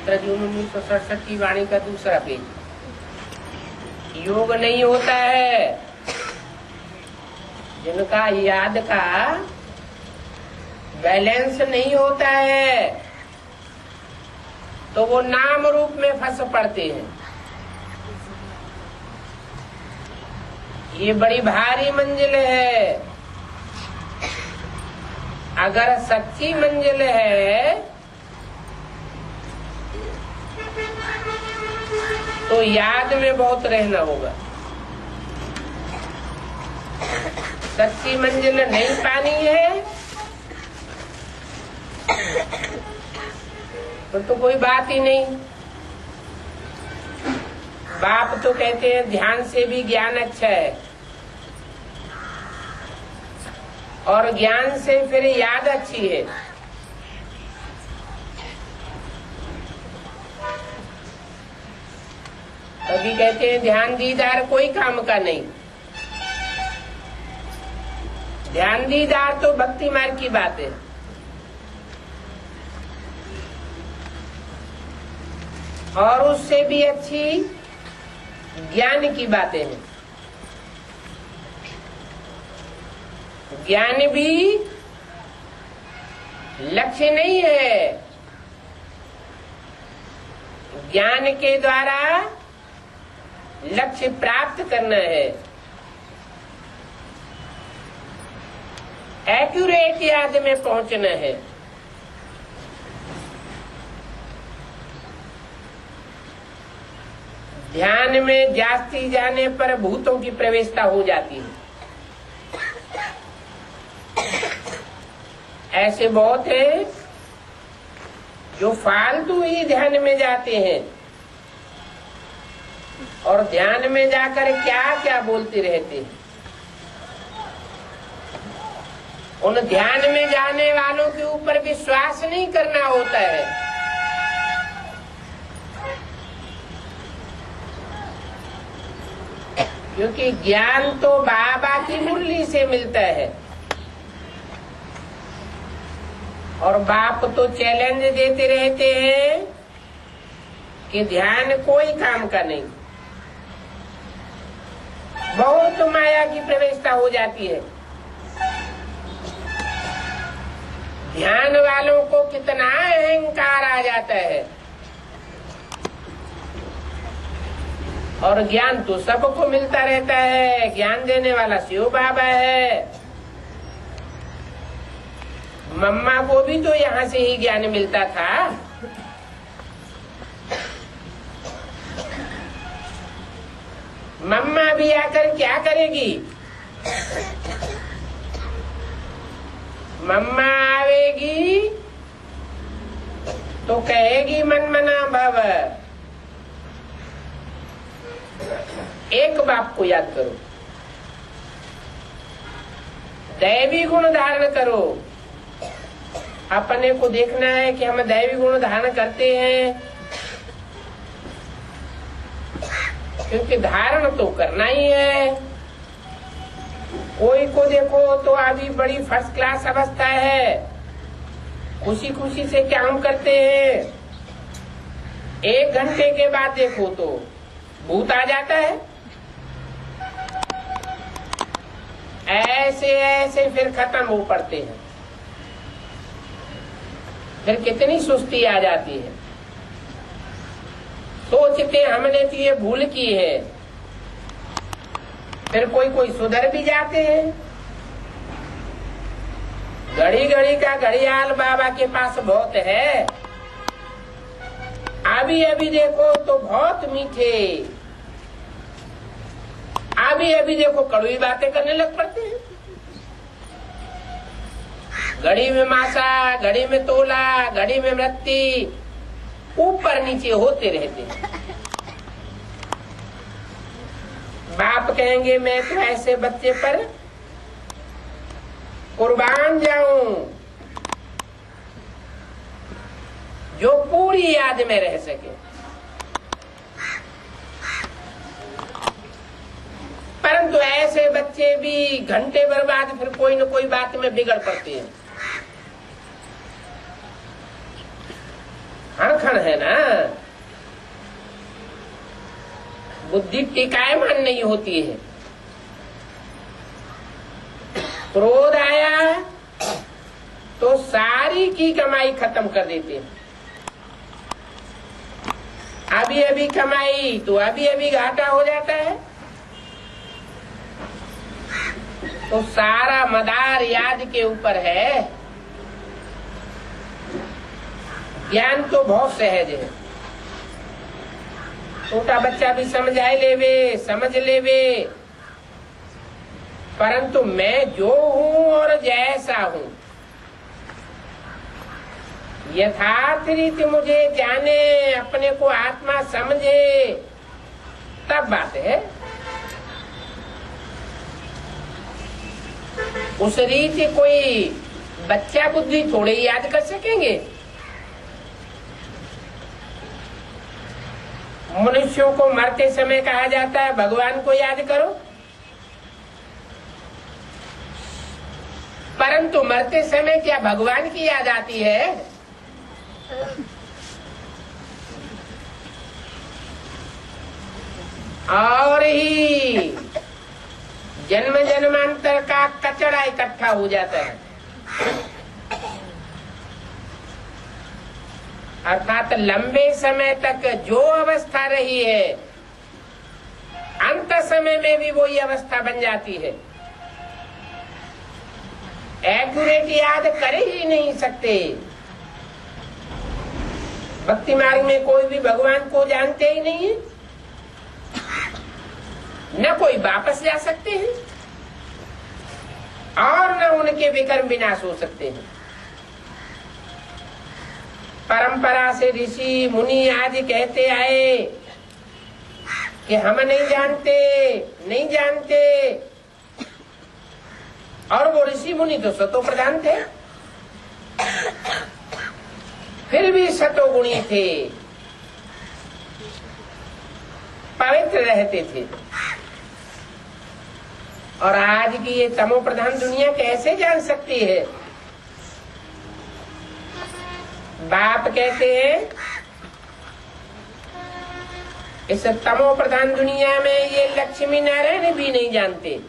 मंत्र जून 1967 की वाणी का दूसरा पेज। योग नहीं होता है, जिनका याद का बैलेंस नहीं होता है तो वो नाम रूप में फंस पड़ते हैं। ये बड़ी भारी मंजिल है। अगर सच्ची मंजिल है तो याद में बहुत रहना होगा। सच्ची मंजिल नहीं पानी है तो कोई बात ही नहीं। बाप तो कहते हैं ध्यान से भी ज्ञान अच्छा है, और ज्ञान से फिर याद अच्छी है। अभी कहते हैं ध्यान दीदार कोई काम का नहीं। ध्यान दीदार तो भक्ति मार्ग की बात है। और उससे भी अच्छी ज्ञान की बातें हैं। ज्ञान भी लक्ष्य नहीं है। ज्ञान के द्वारा लक्ष्य प्राप्त करना है, एक्यूरेट याद में पहुंचना है। ध्यान में जाती जाने पर भूतों की प्रवेशता हो जाती है। ऐसे बहुत हैं जो फालतू ही ध्यान में जाते हैं और ध्यान में जाकर क्या क्या बोलते रहते हैं। उन ध्यान में जाने वालों के ऊपर विश्वास नहीं करना होता है। क्योंकि ज्ञान तो बाबा की मुरली से मिलता है, और बाप तो चैलेंज देते रहते हैं कि ध्यान कोई काम का नहीं। बहुत माया की प्रवेशता हो जाती है। ध्यान वालों को कितना अहंकार आ जाता है, और ज्ञान तो सबको मिलता रहता है। ज्ञान देने वाला शिव बाबा है। मम्मा को भी तो यहाँ से ही ज्ञान मिलता था। मम्मा भी आकर क्या करेगी? मम्मा आवेगी तो कहेगी मन मना भव। एक बाप को याद करो, दैवी गुण धारण करो। अपने को देखना है कि हम दैवी गुण धारण करते हैं, क्योंकि धारण तो करना ही है। कोई को देखो तो अभी बड़ी फर्स्ट क्लास अवस्था है, खुशी खुशी से काम करते हैं। 1 घंटे के बाद देखो तो भूत आ जाता है। ऐसे ऐसे फिर खत्म हो पड़ते हैं। फिर कितनी सुस्ती आ जाती है। सोचते हमने तो ये भूल की है। फिर कोई कोई सुधर भी जाते हैं। घड़ी घड़ी का घड़ियाल बाबा के पास बहुत है। अभी अभी देखो तो बहुत मीठे, अभी अभी देखो कड़वी बातें करने लग पड़ते हैं। घड़ी में मासा, घड़ी में तोला, घड़ी में मृत्यु, ऊपर नीचे होते रहते हैं। बाप कहेंगे मैं तो ऐसे बच्चे पर कुर्बान जाऊं जो पूरी याद में रह सके। परंतु ऐसे बच्चे भी घंटे भर बाद फिर कोई न कोई बात में बिगड़ पड़ते हैं। हरखंड है ना। बुद्धि टिकायमान नहीं होती है। क्रोध आया तो सारी की कमाई खत्म कर देते हैं। अभी अभी कमाई तो अभी अभी घाटा हो जाता है। तो सारा मदार याद के ऊपर है। ज्ञान तो बहुत सहज है, छोटा बच्चा भी समझ लेवे, परंतु मैं जो हूँ और जैसा हूँ यथार्थ रीति मुझे जाने, अपने को आत्मा समझे, तब बात है। उस रीति कोई बच्चा बुद्धि थोड़े ही याद कर सकेंगे। मनुष्यों को मरते समय कहा जाता है भगवान को याद करो, परंतु मरते समय क्या भगवान की याद आती है? और ही जन्म जन्मांतर का कचरा इकट्ठा हो जाता है। अर्थात लंबे समय तक जो अवस्था रही है, अंत समय में भी वही अवस्था बन जाती है। एक्यूरेट याद कर ही नहीं सकते। भक्ति मार्ग में कोई भी भगवान को जानते ही नहीं है, न कोई वापस जा सकते हैं और न उनके विकर्म विनाश हो सकते हैं। परंपरा से ऋषि मुनि आदि कहते आए कि हम नहीं जानते, और वो ऋषि मुनि तो सतो प्रधान थे, फिर भी सतोगुणी थे, पवित्र रहते थे। और आज की ये तमो प्रधान दुनिया कैसे जान सकती है? बाप कहते हैं इस तमो प्रधान दुनिया में ये लक्ष्मी नारायण भी नहीं जानते,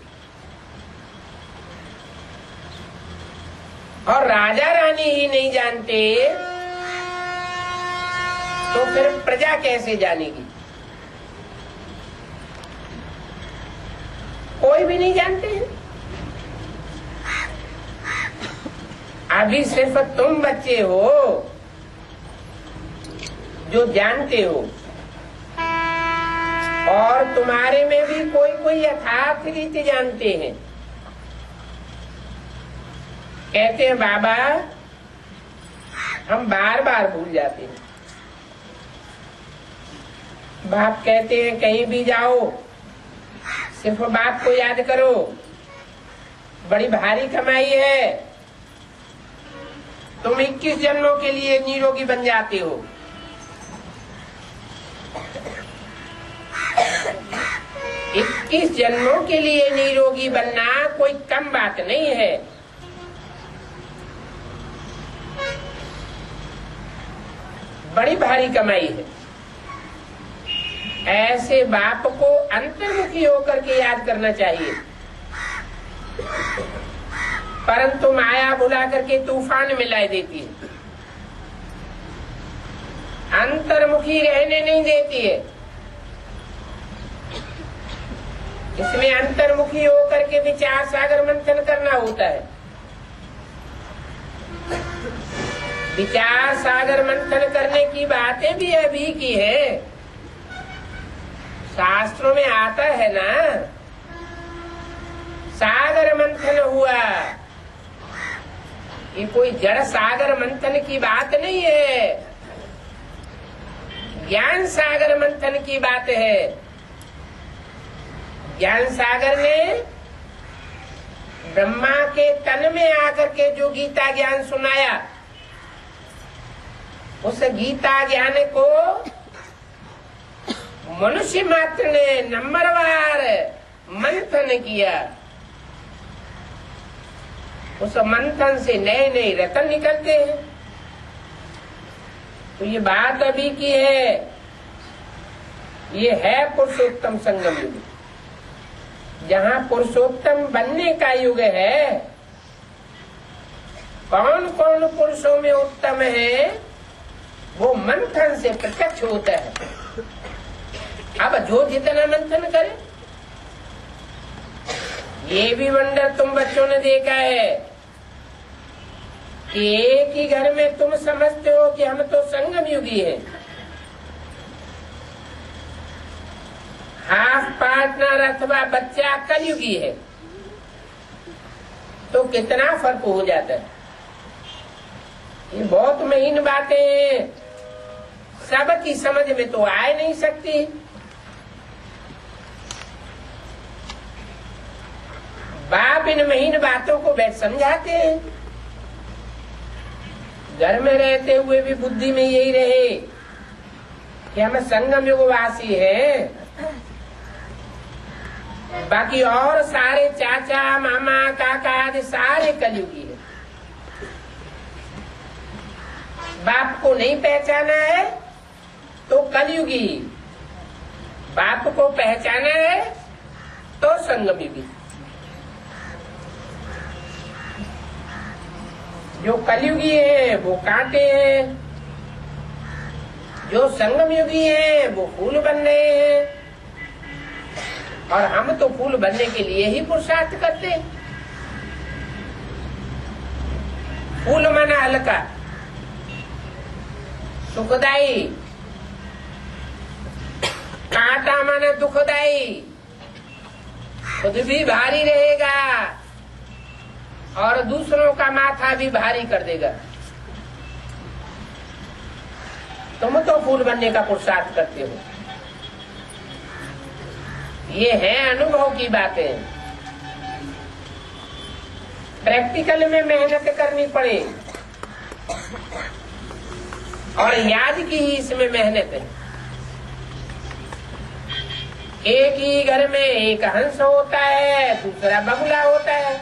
और राजा रानी ही नहीं जानते, तो फिर प्रजा कैसे जानेगी? कोई भी नहीं जानते हैं। अभी सिर्फ तुम बच्चे हो जो जानते हो, और तुम्हारे में भी कोई यथार्थ रीति जानते हैं। कहते हैं बाबा हम बार बार भूल जाते हैं। बाप कहते हैं कहीं भी जाओ सिर्फ बाप को याद करो, बड़ी भारी कमाई है, तुम 21 जन्मों के लिए निरोगी बन जाते हो। 21 जन्मों के लिए निरोगी बनना कोई कम बात नहीं है। बड़ी भारी कमाई है। ऐसे बाप को अंतर्मुखी होकर के याद करना चाहिए, परंतु माया बुला करके तूफान में ला देती है, अंतर्मुखी रहने नहीं देती है। इसमें अंतर्मुखी होकर के विचार सागर मंथन करना होता है। विचार सागर मंथन करने की बातें भी अभी की है, शास्त्रों में आता है ना, सागर मंथन हुआ। ये कोई जड़ सागर मंथन की बात नहीं है, ज्ञान सागर मंथन की बात है। ज्ञान सागर ने ब्रह्मा के तन में आकर के जो गीता ज्ञान सुनाया, उस गीता ज्ञान को मनुष्य मात्र ने नंबरवार मंथन किया। उस मंथन से नए नए रतन निकलते हैं। तो ये बात अभी की है। ये है पुरुषोत्तम संगम युग, जहाँ पुरुषोत्तम बनने का युग है। कौन कौन पुरुषों में उत्तम है वो मंथन से प्रत्यक्ष होता है। अब जो जितना मंथन करे, ये भी वंडर तुम बच्चों ने देखा है कि एक ही घर में तुम समझते हो कि हम तो संगम युगी हैं, हाफ पार्टनर अथवा बच्चा कलयुगी है, तो कितना फर्क हो जाता है। ये बहुत महीन बातें हैं, सबकी समझ में तो आ नहीं सकती। बाप इन महीन बातों को बैठ समझाते हैं। घर में रहते हुए भी बुद्धि में यही रहे कि हम संगम युगवासी हैं, बाकी और सारे चाचा मामा काका आदि सारे कलयुगी है। बाप को नहीं पहचाना है तो कलयुगी, बाप को पहचाना है तो संगम युगी। जो कलयुगी है वो कांटे हैं, जो संगम युगी है वो फूल बन रहे हैं। और हम तो फूल बनने के लिए ही पुरुषार्थ करते। फूल माना हल्का, सुखदाई, कांटा माना दुखदाई, खुद भी भारी रहेगा और दूसरों का माथा भी भारी कर देगा। तुम तो फूल बनने का पुरुषार्थ करते हो। ये है अनुभव की बातें। प्रैक्टिकल में मेहनत करनी पड़े और याद की ही इसमें मेहनत है। एक ही घर में एक हंस होता है, दूसरा बगुला होता है।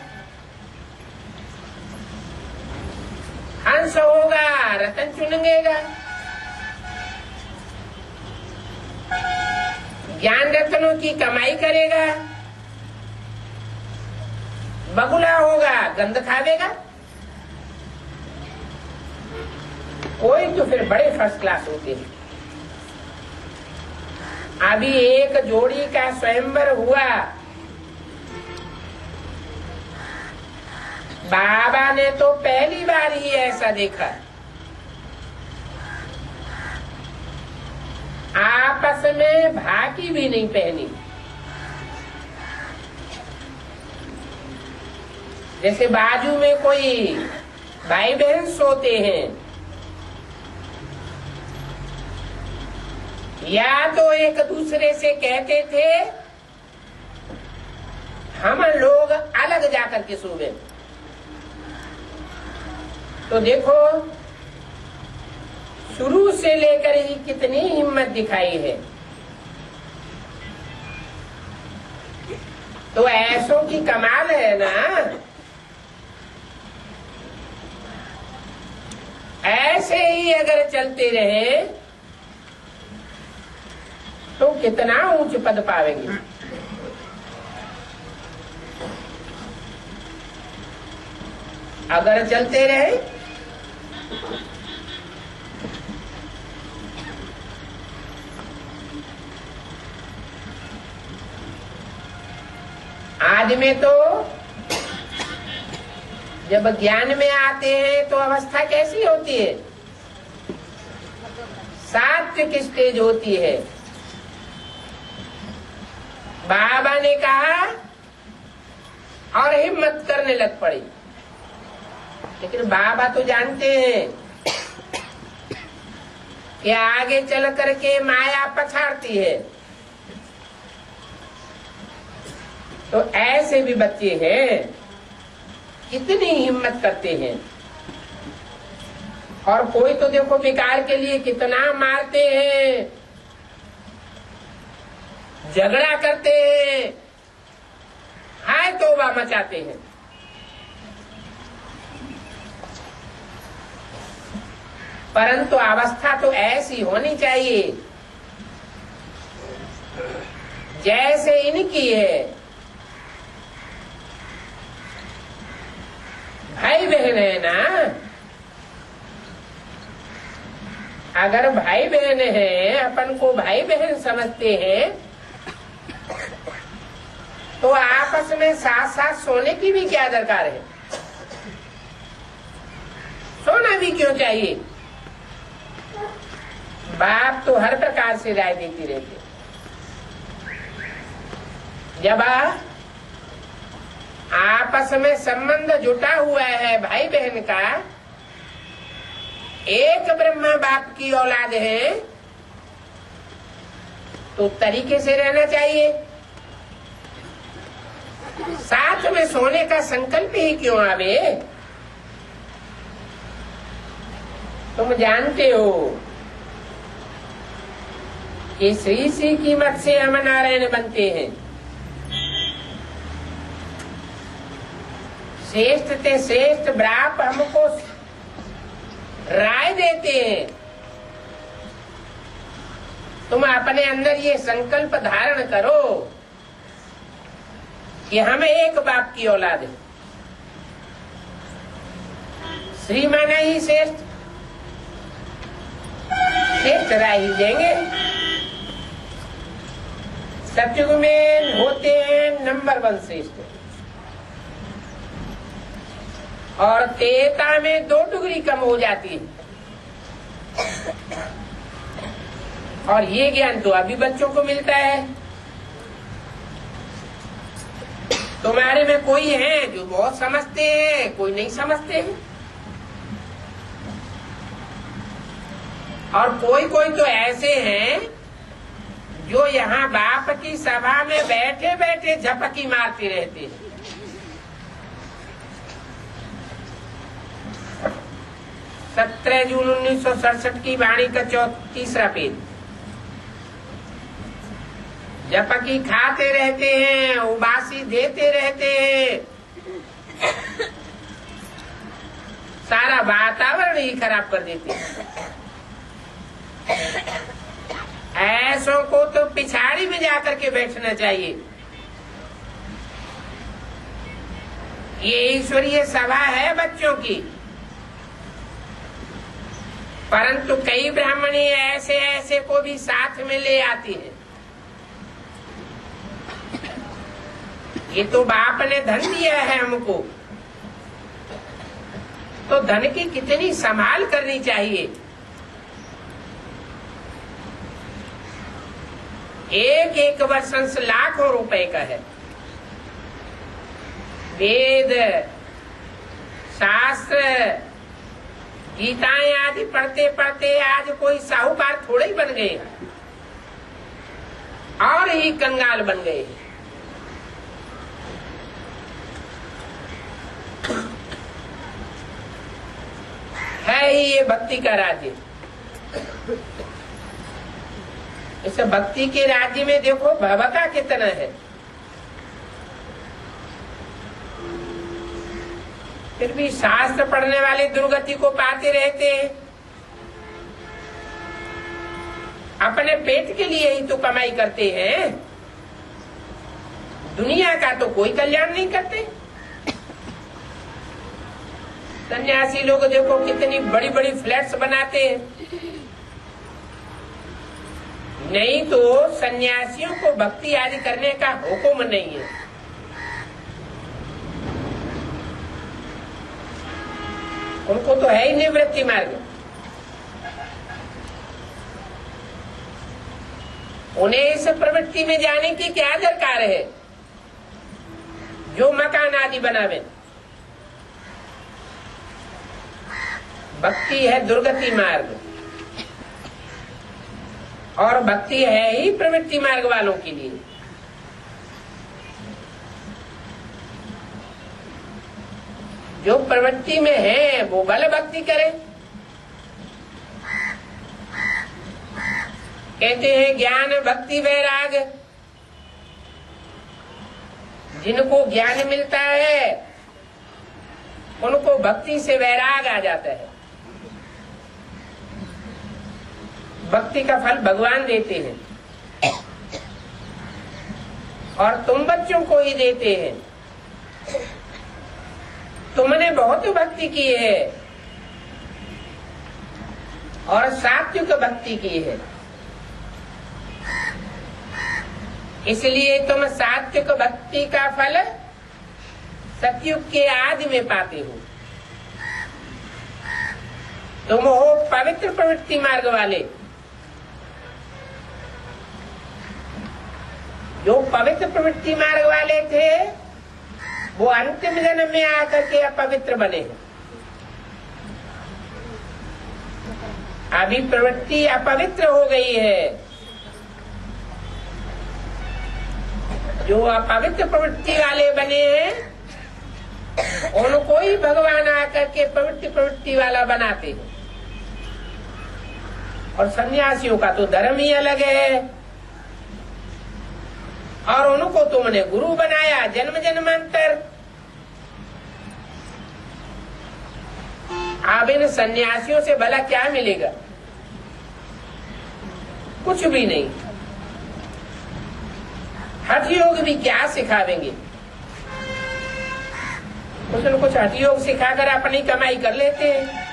हंस होगा रतन चुनेगा, ज्ञान रत्नों की कमाई करेगा। बगुला होगा गंध खावेगा। कोई तो फिर बड़े फर्स्ट क्लास होते हैं। अभी एक जोड़ी का स्वयंवर हुआ, बाबा ने तो पहली बार ही ऐसा देखा। आपस में भाकी भी नहीं पहनी, जैसे बाजू में कोई भाई बहन सोते हैं, या तो एक दूसरे से कहते थे हम लोग अलग जाकर के सो गए। तो देखो शुरू से लेकर ही कितनी हिम्मत दिखाई है। तो ऐसों की कमाल है ना। ऐसे ही अगर चलते रहे तो कितना ऊंच पद पावेंगे। अगर चलते रहे आज में तो जब ज्ञान में आते हैं तो अवस्था कैसी होती है? सात्विक स्टेज होती है। बाबा ने कहा और हिम्मत करने लग पड़ी। लेकिन बाबा तो जानते हैं कि आगे चल करके माया पछाड़ती है। तो ऐसे भी बच्चे हैं, कितनी हिम्मत करते हैं। और कोई तो देखो विकार के लिए कितना मारते हैं, झगड़ा करते हैं, हाय तौबा मचाते हैं। परंतु अवस्था तो ऐसी होनी चाहिए जैसे इनकी है। भाई बहन है ना, अगर भाई बहन है, अपन को भाई बहन समझते हैं, तो आपस में साथ साथ सोने की भी क्या दरकार है? सोना भी क्यों चाहिए? बाप तो हर प्रकार से राय देती रहती। जब आपस में संबंध जुटा हुआ है भाई बहन का, एक ब्रह्मा बाप की औलाद है, तो तरीके से रहना चाहिए। साथ में सोने का संकल्प ही क्यों आवे? तुम जानते हो कि श्री श्री की मत से हम नारायण बनते हैं। श्रेष्ठ ते श्रेष्ठ ब्राप हमको राय देते हैं। तुम अपने अंदर ये संकल्प धारण करो कि हम एक बाप की औलाद है। श्री माना ही श्रेष्ठ, श्रेष्ठ राय ही देंगे। सतयुग में होते हैं नंबर 1 श्रेष्ठ, और तेता में 2 डिग्री कम हो जाती है। और ये ज्ञान तो अभी बच्चों को मिलता है। तुम्हारे में कोई है जो बहुत समझते हैं, कोई नहीं समझते हैं, और कोई कोई तो ऐसे हैं जो यहाँ बाप की सभा में बैठे बैठे झपकी मारते रहते हैं। 17 जून 1967 की वाणी का 3रा पेज। झपकी खाते रहते हैं, उबासी देते रहते हैं, सारा वातावरण ही खराब कर देते हैं। ऐसों को तो पिछाड़ी में जाकर के बैठना चाहिए। ये ईश्वरीय सभा है बच्चों की, परंतु कई ब्राह्मणी ऐसे ऐसे को भी साथ में ले आती है। ये तो बाप ने धन दिया है हमको, तो धन की कितनी संभाल करनी चाहिए। एक वर्षंश लाखों रुपए का है। वेद शास्त्र गीताएं आदि पढ़ते पढ़ते आज कोई साहूकार थोड़े ही बन गए, और ही कंगाल बन गए। है ही ये भक्ति का राज्य। इस भक्ति के राज्य में देखो भवका कितना है। फिर भी शास्त्र पढ़ने वाले दुर्गति को पाते रहते हैं। अपने पेट के लिए ही तो कमाई करते हैं, दुनिया का तो कोई कल्याण नहीं करते। सन्यासी लोग देखो कितनी बड़ी बड़ी फ्लैट्स बनाते हैं। नहीं तो सन्यासियों को भक्ति आदि करने का हुक्म नहीं है। उनको तो है ही निवृत्ति मार्ग। उन्हें इस प्रवृत्ति में जाने की क्या दरकार है जो मकान आदि बनावे। भक्ति है दुर्गति मार्ग, और भक्ति है ही प्रवृत्ति मार्ग वालों के लिए। जो प्रवृत्ति में है वो बल भक्ति करे। कहते हैं ज्ञान भक्ति वैराग। जिनको ज्ञान मिलता है उनको भक्ति से वैराग आ जाता है। भक्ति का फल भगवान देते हैं। और तुम बच्चों को ही देते हैं। तुमने बहुत भक्ति की है और सात्विक भक्ति की है, इसलिए तुम सात्विक भक्ति का फल सतयुग के आदि में पाते हो। तुम हो पवित्र प्रवृत्ति मार्ग वाले। जो पवित्र प्रवृत्ति मार्ग वाले थे वो अंतिम जन्म में आकर के अपवित्र बने। अभी प्रवृत्ति अपवित्र हो गई है। जो अपवित्र प्रवृत्ति वाले बने हैं उनको ही भगवान आकर के पवित्र प्रवृत्ति वाला बनाते हैं। और सन्यासियों का तो धर्म ही अलग है, और उनको तुमने गुरु बनाया जन्म जन्मांतर। अब इन सन्यासियों से भला क्या मिलेगा? कुछ भी नहीं। हठ योग भी क्या सिखावेंगे? कुछ न कुछ हठ योग सिखाकर अपनी कमाई कर लेते हैं।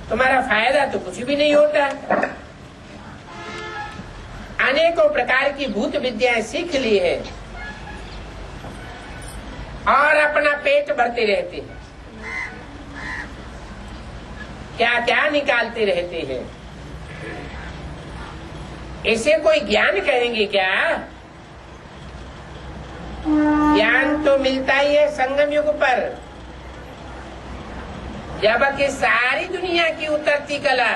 तुम्हारा फायदा तो कुछ भी नहीं होता। अनेकों प्रकार की भूत विद्याएं सीख ली है और अपना पेट भरते रहते हैं, क्या क्या निकालते रहते हैं। इसे कोई ज्ञान कहेंगे क्या? ज्ञान तो मिलता ही है संगम युग पर, जबकि सारी दुनिया की उतरती कला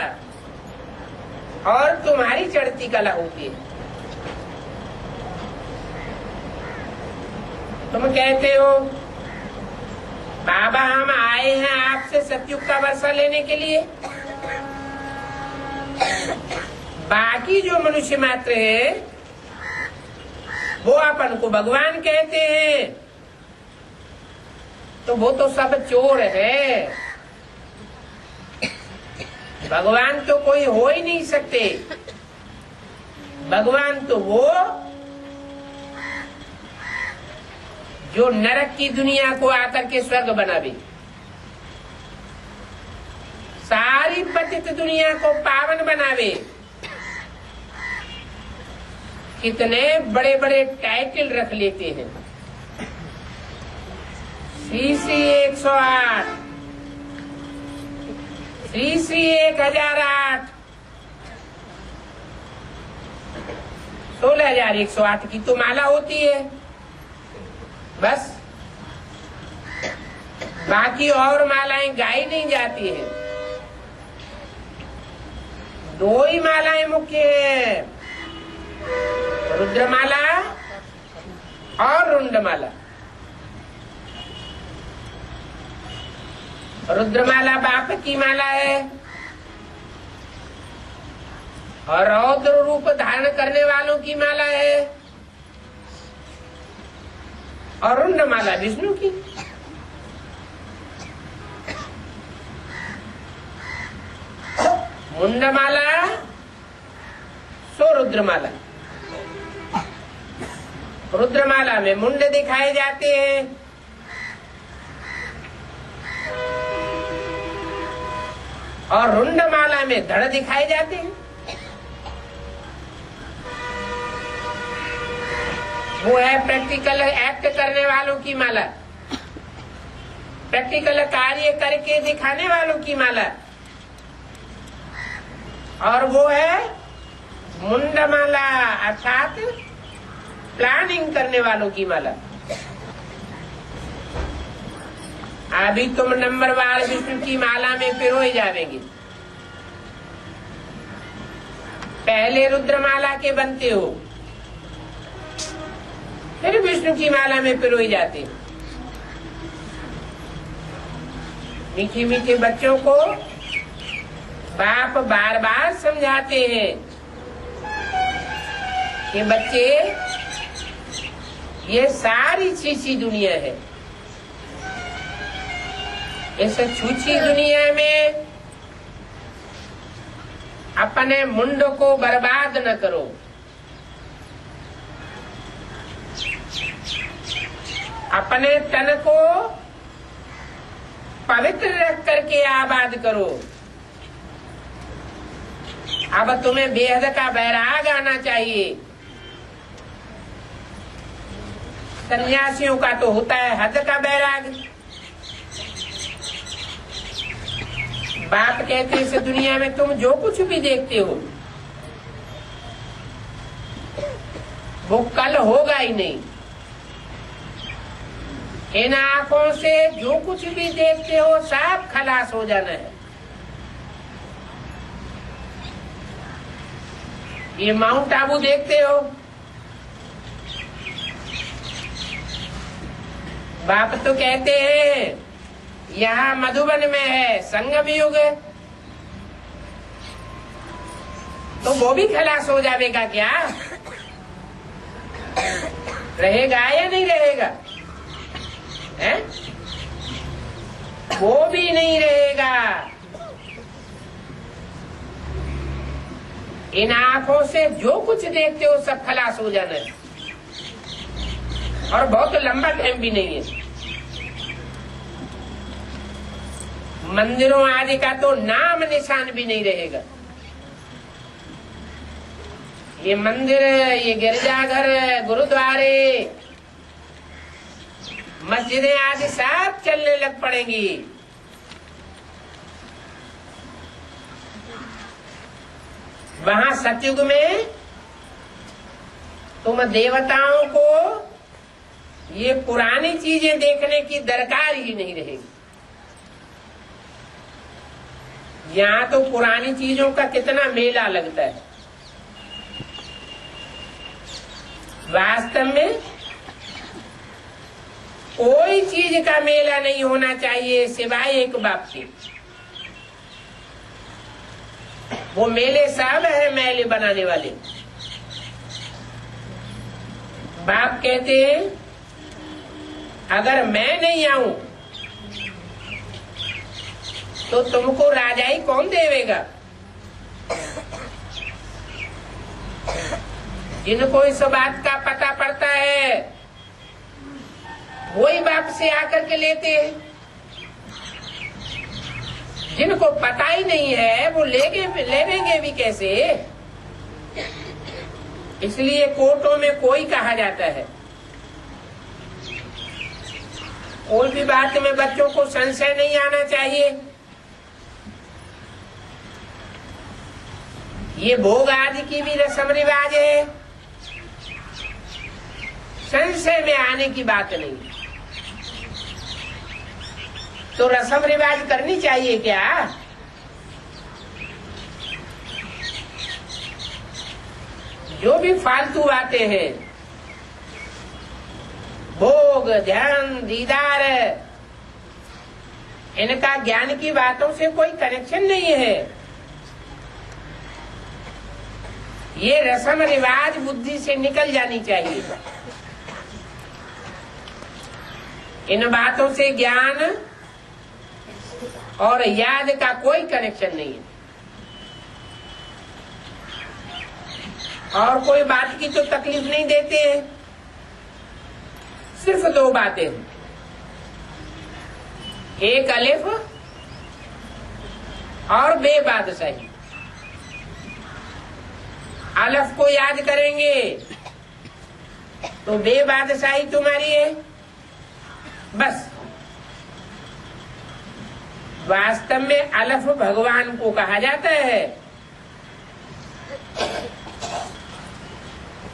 और तुम्हारी चढ़ती कला होती है। तुम कहते हो बाबा हम आए हैं आपसे सतयुग का वर्षा लेने के लिए। बाकी जो मनुष्य मात्र है वो अपन को भगवान कहते हैं, तो वो तो सब चोर है। भगवान तो कोई हो ही नहीं सकते। भगवान तो वो जो नरक की दुनिया को आकर के स्वर्ग बनावे, सारी पतित दुनिया को पावन बनावे। कितने बड़े बड़े टाइटल रख लेते हैं। CC 108, CC 1008, 16,108 की तो माला होती है बस। बाकी और मालाएं गाई नहीं जाती है। दो ही मालाएं मुख्य है, रुद्रमाला और रुंडमाला। रुद्रमाला बाप की माला है और रौद्र रूप धारण करने वालों की माला है, और रुंडमाला विष्णु की। मुंडमाला सो रुद्रमाला। रुद्रमाला में मुंड दिखाए जाते हैं और रुंडमाला में धड़ दिखाए जाते हैं। वो है प्रैक्टिकल एक्ट करने वालों की माला, प्रैक्टिकल कार्य करके दिखाने वालों की माला, और वो है मुंडमाला अर्थात प्लानिंग करने वालों की माला। अभी तुम नंबरवार विष्णु की माला में पिरोए जाएंगे। पहले रुद्रमाला के बनते हो, फिर विष्णु की माला में पिरोई जाते हो। मीठे मीठे बच्चों को बाप बार बार समझाते हैं कि बच्चे ये सारी छीछी दुनिया है, इस छूछी दुनिया में अपने मुंड को बर्बाद न करो। अपने तन को पवित्र रख करके आबाद करो। अब तुम्हें बेहद का वैराग आना चाहिए। सन्यासियों का तो होता है हद का वैराग। बाप कहते इस दुनिया में तुम जो कुछ भी देखते हो वो कल होगा ही नहीं। इन आंखों से जो कुछ भी देखते हो सब खलास हो जाना है। ये माउंट आबू देखते हो, बाप तो कहते हैं यहाँ मधुबन में है संगम युग, तो वो भी खलास हो जाएगा क्या? रहेगा या नहीं रहेगा? है? वो भी नहीं रहेगा। इन आंखों से जो कुछ देखते हो सब खलास हो जाना है, और बहुत लंबा टाइम भी नहीं है। मंदिरों आदि का तो नाम निशान भी नहीं रहेगा। ये मंदिर, ये गिरजाघर, गुरुद्वारे, मस्जिदें आदि सब चलने लग पड़ेंगी। वहां सतयुग में तुम देवताओं को ये पुरानी चीजें देखने की दरकार ही नहीं रहेगी। यहाँ तो पुरानी चीजों का कितना मेला लगता है। वास्तव में कोई चीज का मेला नहीं होना चाहिए सिवाय एक बाप के। वो मेले सब है मेले बनाने वाले। बाप कहते हैं अगर मैं नहीं आऊं तो तुमको राजाई कौन देवेगा? जिनको इस बात का पता पड़ता है वही बाप से आकर के लेते हैं। जिनको पता ही नहीं है वो लेवेंगे भी कैसे? इसलिए कोर्टों में कोई कहा जाता है। कोई भी बात में बच्चों को संशय नहीं आना चाहिए। ये भोग आदि की भी रस्म रिवाज है, संशय में आने की बात नहीं। तो रस्म रिवाज करनी चाहिए क्या? जो भी फालतू बातें हैं, भोग, ध्यान, दीदार, इनका ज्ञान की बातों से कोई कनेक्शन नहीं है। ये रस्म रिवाज बुद्धि से निकल जानी चाहिए। इन बातों से ज्ञान और याद का कोई कनेक्शन नहीं है। और कोई बात की तो तकलीफ नहीं देते हैं। सिर्फ दो बातें, एक अलिफ और बेबादशाही। अलफ को याद करेंगे तो बेबादशाही तुम्हारी है। बस वास्तव में अलफ भगवान को कहा जाता है।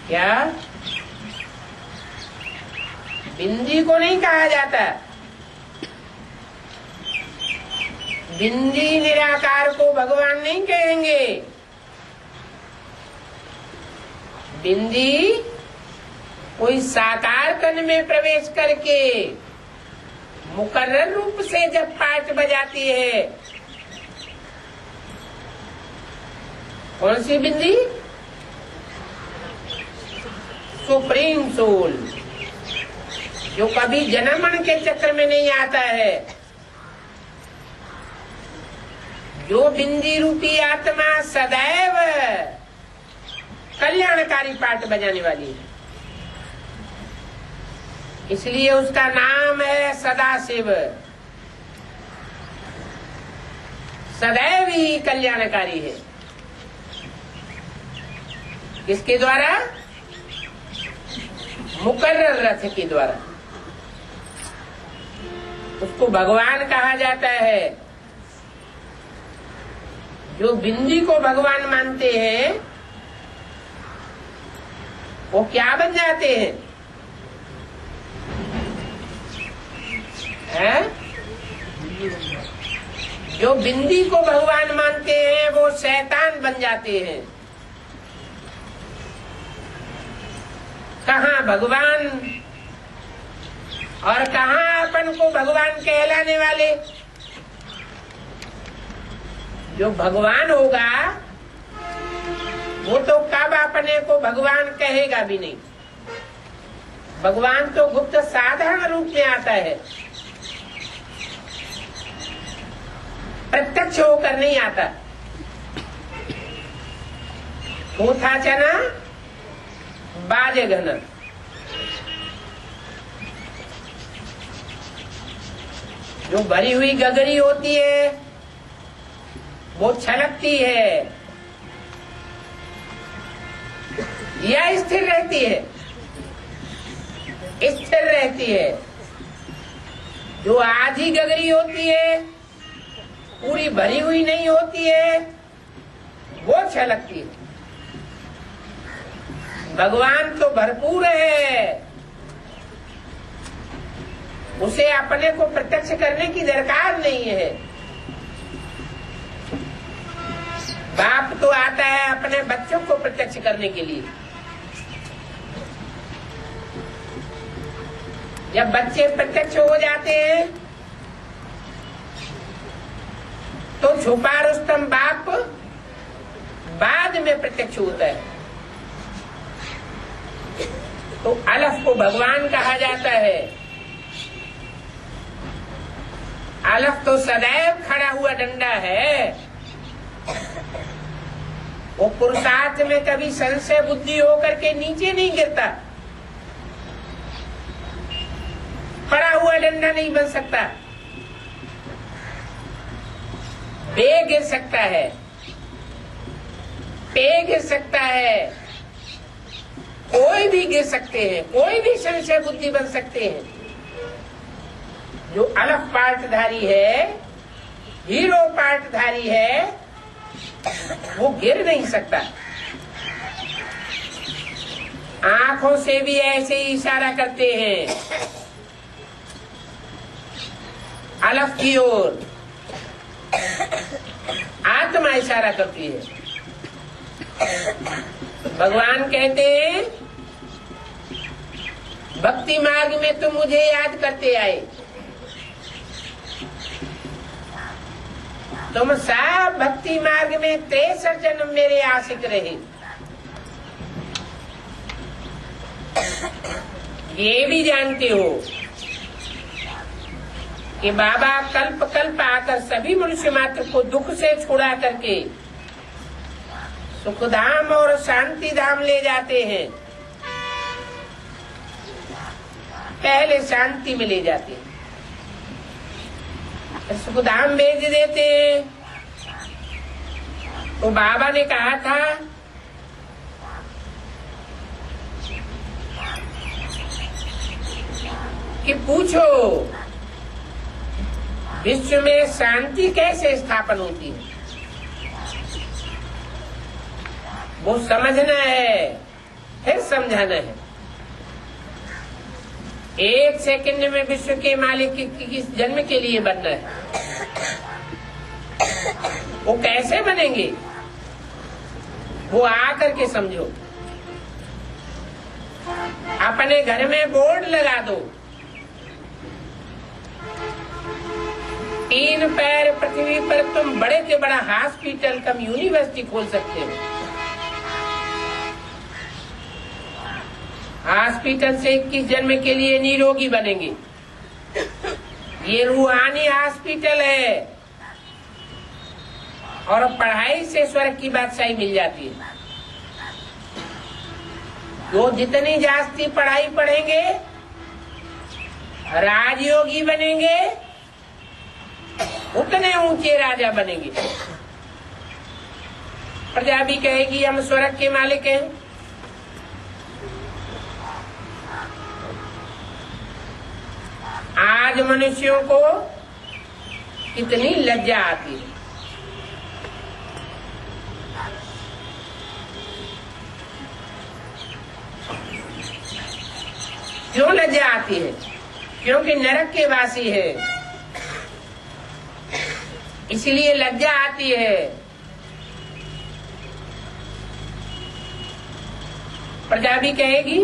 क्या? बिंदी को नहीं कहा जाता। बिंदी निराकार को भगवान नहीं कहेंगे। बिंदी कोई साकार तन में प्रवेश करके मुकर्रर रूप से जब पाठ बजाती है। कौन सी बिंदी? सुप्रीम सोल, जो कभी जन्म मरण के चक्र में नहीं आता है। जो बिंदी रूपी आत्मा सदैव कल्याणकारी पाठ बजाने वाली है। इसलिए उसका नाम है सदाशिव। सदैव ही कल्याणकारी है। किसके द्वारा? मुकर्रर रथ के द्वारा। उसको भगवान कहा जाता है। जो बिंदी को भगवान मानते हैं वो क्या बन जाते हैं? जो बिंदी को भगवान मानते हैं वो शैतान बन जाते हैं। कहाँ भगवान और कहाँ अपन को भगवान कहलाने वाले? जो भगवान होगा वो तो कब अपने को भगवान कहेगा भी नहीं। भगवान तो गुप्त साधारण रूप में आता है, प्रत्यक्ष होकर नहीं आता। वो था चना बाजे घना। जो भरी हुई गगरी होती है वो छलकती है या स्थिर रहती है? स्थिर रहती है। जो आधी गगरी होती है, पूरी भरी हुई नहीं होती है, वो छलकती है। भगवान तो भरपूर है, उसे अपने को प्रत्यक्ष करने की दरकार नहीं है। बाप तो आता है अपने बच्चों को प्रत्यक्ष करने के लिए। जब बच्चे प्रत्यक्ष हो जाते हैं तो छुपा रुस्तम बाप बाद में प्रत्यक्ष होता है। तो अलफ को भगवान कहा जाता है। अलफ तो सदैव खड़ा हुआ डंडा है। वो पुरुषार्थ में कभी संशय बुद्धि होकर के नीचे नहीं गिरता। पड़ा हुआ डंडा नहीं बन सकता। बे गिर सकता है, पे गिर सकता है, कोई भी गिर सकते हैं, कोई भी संशय बुद्धि बन सकते हैं। जो अलफ पार्टधारी है, हीरो पार्टधारी है, वो गिर नहीं सकता। आंखों से भी ऐसे ही इशारा करते हैं अलफ की ओर। आत्मा इशारा करती है। भगवान कहते हैं भक्ति मार्ग में तुम मुझे याद करते आए, तुम सब भक्ति मार्ग में 63 जन्म मेरे आशिक रहे। ये भी जानते हो कि बाबा कल्प कल्प आकर सभी मनुष्य मात्र को दुख से छुड़ा करके सुखधाम और शांति धाम ले जाते हैं। पहले शांति में ले जाते हैं, सुखधाम भेज देते हैं। तो बाबा ने कहा था कि पूछो विश्व में शांति कैसे स्थापन होती है। वो समझना है, फिर समझाना है। 1 सेकंड में विश्व के मालिक किस जन्म के लिए बनना है, वो कैसे बनेंगे, वो आकर के समझो। अपने घर में बोर्ड लगा दो, 3 पैर पृथ्वी पर तुम बड़े से बड़ा हॉस्पिटल कम यूनिवर्सिटी खोल सकते हो। हॉस्पिटल से 21 जन्म के लिए निरोगी बनेंगे। ये रूहानी हॉस्पिटल है और पढ़ाई से स्वर्ग की बादशाही मिल जाती है। जो जितनी जास्ती पढ़ाई पढ़ेंगे राजयोगी बनेंगे उतने ऊंचे राजा बनेंगे। प्रजा भी कहेगी हम स्वर्ग के मालिक हैं। आज मनुष्यों को कितनी लज्जा आती है। क्यों लज्जा आती है? क्योंकि नरक के वासी है, इसलिए लज्जा आती है। प्रजा भी कहेगी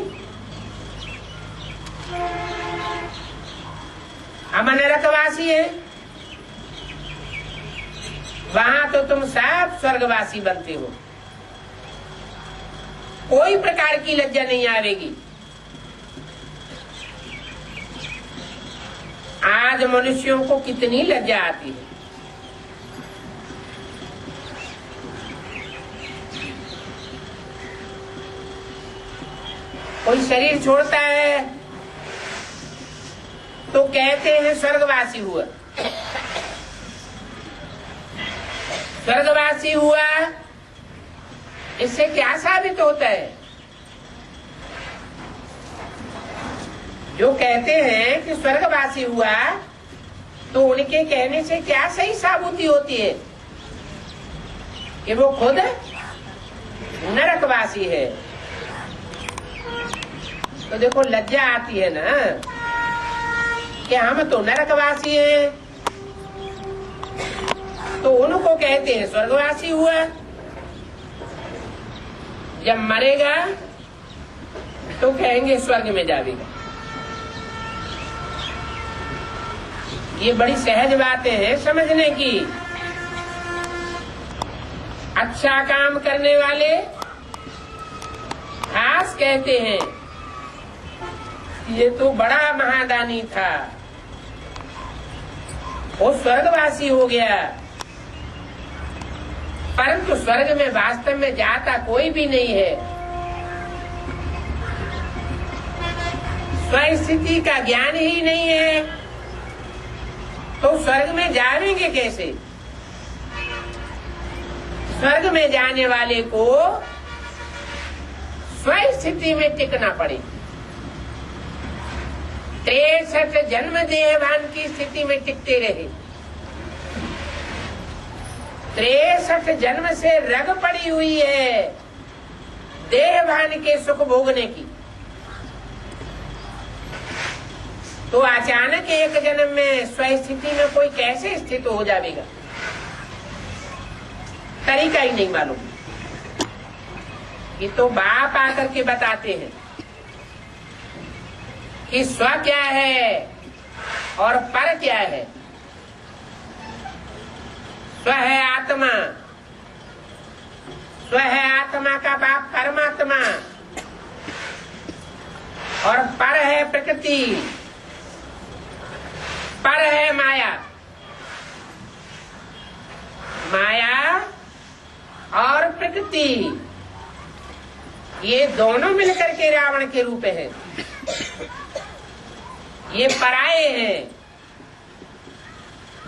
हम नरकवासी है, वहां तो तुम सब स्वर्गवासी बनते हो, कोई प्रकार की लज्जा नहीं आवेगी। आज मनुष्यों को कितनी लज्जा आती है। कोई शरीर छोड़ता है तो कहते हैं स्वर्गवासी हुआ, स्वर्गवासी हुआ। इससे क्या साबित होता है? जो कहते हैं कि स्वर्गवासी हुआ तो उनके कहने से क्या सही साबुती होती है कि वो खुद नरकवासी है। तो देखो लज्जा आती है ना कि हम तो नरकवासी हैं, तो उनको कहते हैं स्वर्गवासी हुआ। जब मरेगा तो कहेंगे स्वर्ग में जाएगा। ये बड़ी सहज बातें हैं समझने की। अच्छा काम करने वाले खास कहते हैं ये तो बड़ा महादानी था, वो स्वर्गवासी हो गया। परंतु स्वर्ग में वास्तव में जाता कोई भी नहीं है। स्वस्थिति का ज्ञान ही नहीं है तो स्वर्ग में जाएंगे कैसे? स्वर्ग में जाने वाले को स्वस्थिति में टिकना पड़े। 63 जन्म देहभान की स्थिति में टिकते रहे। 63 जन्म से रग पड़ी हुई है देहभान के सुख भोगने की, तो अचानक एक जन्म में स्वस्थिति में कोई कैसे स्थित हो जाएगा? तरीका ही नहीं मालूम। ये तो बाप आकर के बताते हैं कि स्व क्या है और पर क्या है। स्व है आत्मा, स्व है आत्मा का बाप परमात्मा, और पर है प्रकृति, पर है माया। माया और प्रकृति ये दोनों मिलकर के रावण के रूप हैं। ये पराये हैं।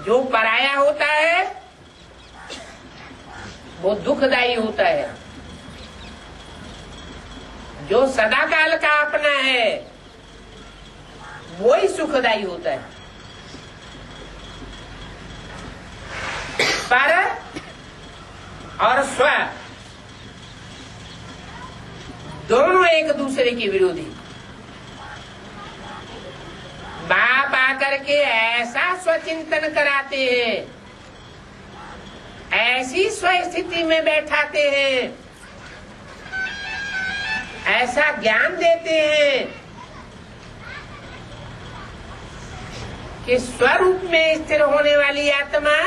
जो पराया होता है वो दुखदायी होता है, जो सदा काल का अपना है वो ही सुखदायी होता है। पर और स्व दोनों एक दूसरे के विरोधी। बाप आकर के ऐसा स्वचिंतन कराते हैं, ऐसी स्वस्थिति में बैठाते हैं, ऐसा ज्ञान देते हैं कि स्वरूप में स्थिर होने वाली आत्मा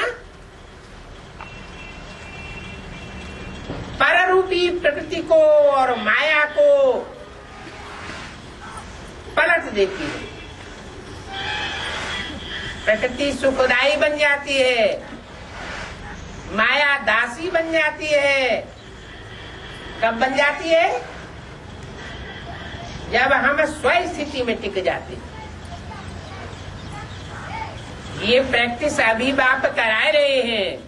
पररूपी प्रकृति को और माया को पलट देती है। प्रकृति सुखदायी बन जाती है, माया दासी बन जाती है। कब बन जाती है? जब हम स्वस्थिति में टिक जाते हैं। ये प्रैक्टिस अभी बाप करा रहे हैं।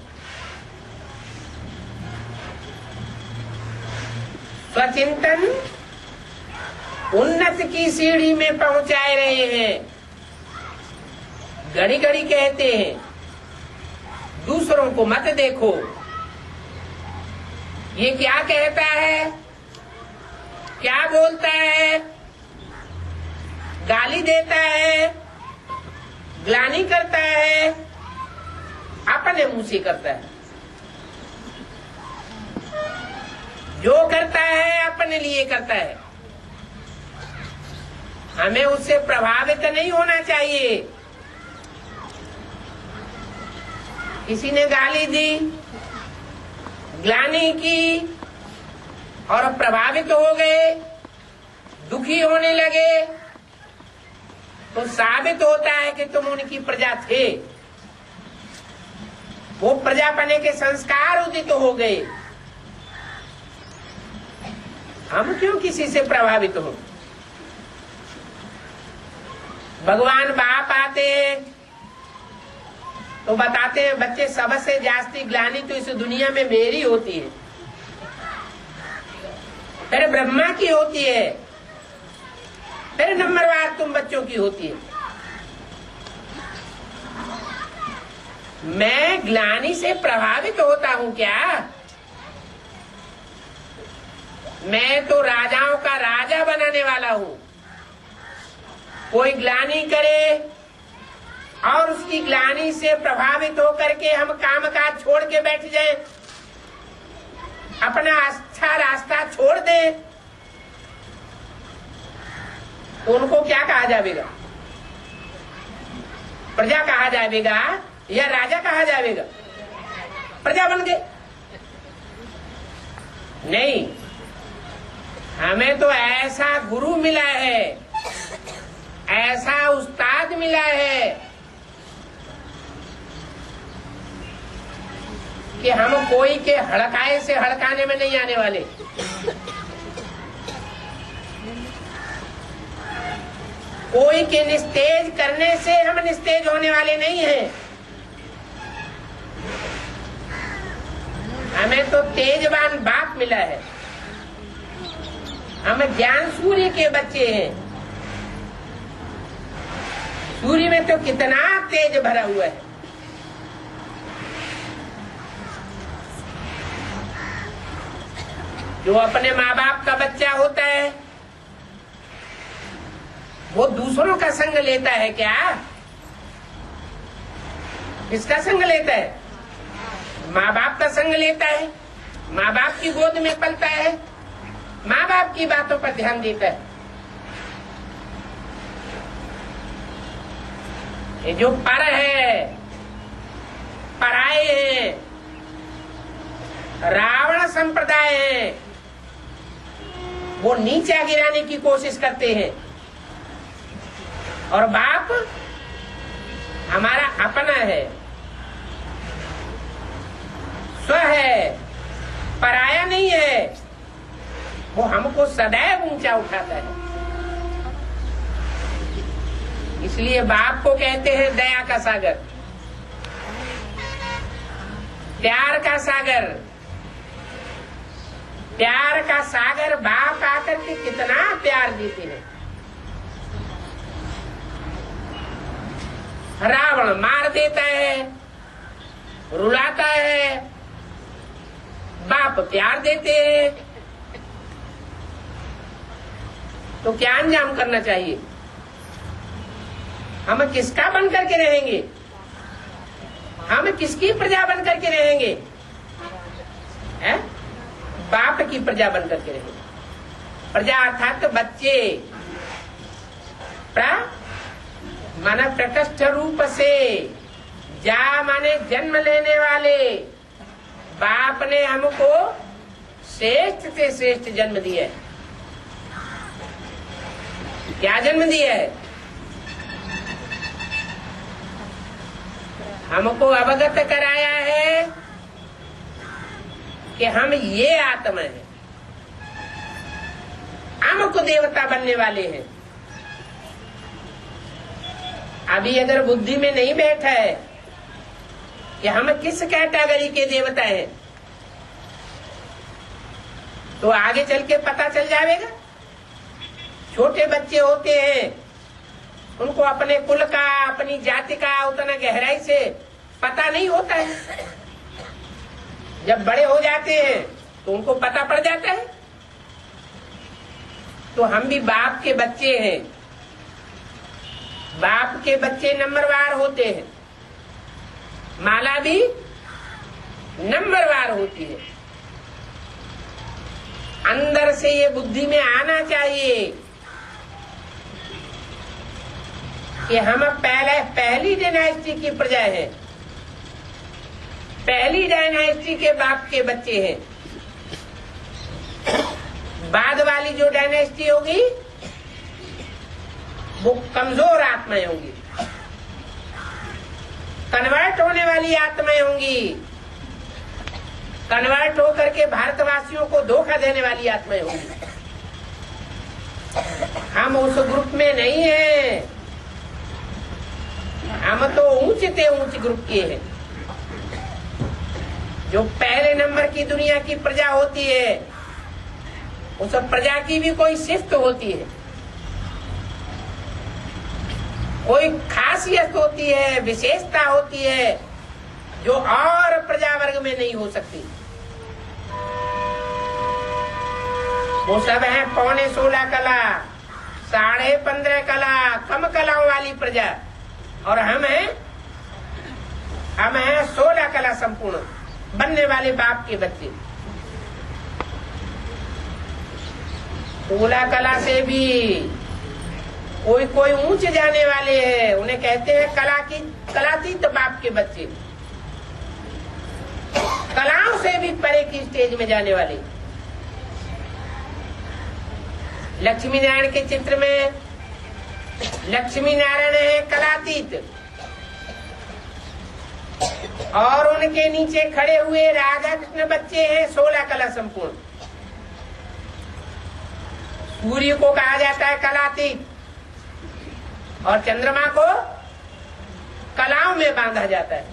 स्वचिंतन उन्नत की सीढ़ी में पहुंचाए रहे हैं। घड़ी घड़ी कहते हैं दूसरों को मत देखो। ये क्या कहता है, क्या बोलता है, गाली देता है, ग्लानि करता है, अपने मुंह से करता है। जो करता है अपने लिए करता है। हमें उससे प्रभावित नहीं होना चाहिए। किसी ने गाली दी, ग्लानि की और प्रभावित हो गए, दुखी होने लगे, तो साबित होता है कि तुम उनकी प्रजा थे। वो प्रजापने के संस्कार उदित हो गए। हम क्यों किसी से प्रभावित हो? भगवान बाप आते हैं तो बताते हैं बच्चे सबसे जास्ती ग्लानि तो इस दुनिया में मेरी होती है, फिर ब्रह्मा की होती है, फिर नंबरवार तुम बच्चों की होती है। मैं ग्लानि से प्रभावित होता हूं क्या? मैं तो राजाओं का राजा बनाने वाला हूं। कोई ग्लानि करे और उसकी ग्लानि से प्रभावित होकर के हम काम काज छोड़ के बैठ जाएं, अपना अच्छा रास्ता छोड़ दें, तो उनको क्या कहा जाएगा? प्रजा कहा जाएगा या राजा कहा जाएगा? प्रजा बन गए। नहीं, हमें तो ऐसा गुरु मिला है, ऐसा उस्ताद मिला है कि हम कोई के हड़काए से हड़काने में नहीं आने वाले। कोई के निस्तेज करने से हम निस्तेज होने वाले नहीं हैं। हमें तो तेजवान बाप मिला है। हम ज्ञान सूर्य के बच्चे हैं। सूर्य में तो कितना तेज भरा हुआ है। जो अपने माँ बाप का बच्चा होता है वो दूसरों का संग लेता है क्या? किसका संग लेता है? माँ बाप का संग लेता है, माँ बाप की गोद में पलता है, माँ बाप की बातों पर ध्यान देता है। ये जो पर है, पराये हैं, रावण संप्रदाय है, वो नीचा गिराने की कोशिश करते हैं। और बाप हमारा अपना है, स्व है, पराया नहीं है। वो हमको सदैव ऊंचा उठाता है। इसलिए बाप को कहते हैं दया का सागर, प्यार का सागर। प्यार का सागर बाप आकर के कितना प्यार देते हैं। रावण मार देता है, रुलाता है, बाप प्यार देते हैं। तो क्या अंजाम करना चाहिए? हम किसका बन करके रहेंगे? हम किसकी प्रजा बन करके रहेंगे? है? बाप की प्रजा बन करके रहेंगे। प्रजा अर्थात तो बच्चे। माना प्रकृष्ट रूप से, जा माने जन्म लेने वाले। बाप ने हमको श्रेष्ठ से श्रेष्ठ जन्म दिया है। क्या जन्म दिया है? हमको अवगत कराया है कि हम ये आत्मा है, हमको देवता बनने वाले हैं। अभी अगर बुद्धि में नहीं बैठा है कि हम किस कैटेगरी के देवता हैं, तो आगे चल के पता चल जाएगा। छोटे बच्चे होते हैं, उनको अपने कुल का, अपनी जाति का उतना गहराई से पता नहीं होता है। जब बड़े हो जाते हैं तो उनको पता पड़ जाता है। तो हम भी बाप के बच्चे हैं। बाप के बच्चे नंबरवार होते हैं, माला भी नंबरवार होती है। अंदर से ये बुद्धि में आना चाहिए कि हम पहली डायनेस्टी की प्रजा है, पहली डायनेस्टी के बाप के बच्चे हैं। बाद वाली जो डायनेस्टी होगी वो कमजोर आत्माएं होंगी, कन्वर्ट होने वाली आत्माएं होंगी, कन्वर्ट होकर के भारतवासियों को धोखा देने वाली आत्माएं होंगी। हम उस ग्रुप में नहीं हैं, हम तो ऊंचे ऊंचे ग्रुप के हैं। जो पहले नंबर की दुनिया की प्रजा होती है, उस प्रजा की भी कोई शिफ्ट होती है, कोई खासियत होती है, विशेषता होती है, जो और प्रजा वर्ग में नहीं हो सकती। वो सब है 15.5 कला, 15.5 कला, कम कलाओं वाली प्रजा, और हम हैं 16 कला संपूर्ण बनने वाले बाप के बच्चे। 16 कला से भी कोई ऊंचे जाने वाले हैं, उन्हें कहते हैं कलातीत बाप के बच्चे, कलाओं से भी परे की स्टेज में जाने वाले। लक्ष्मी नारायण के चित्र में लक्ष्मी नारायण है कलातीत, और उनके नीचे खड़े हुए राधा कृष्ण बच्चे हैं 16 कला संपूर्ण। सूर्य को कहा जाता है कलातीत, और चंद्रमा को कलाओं में बांधा जाता है।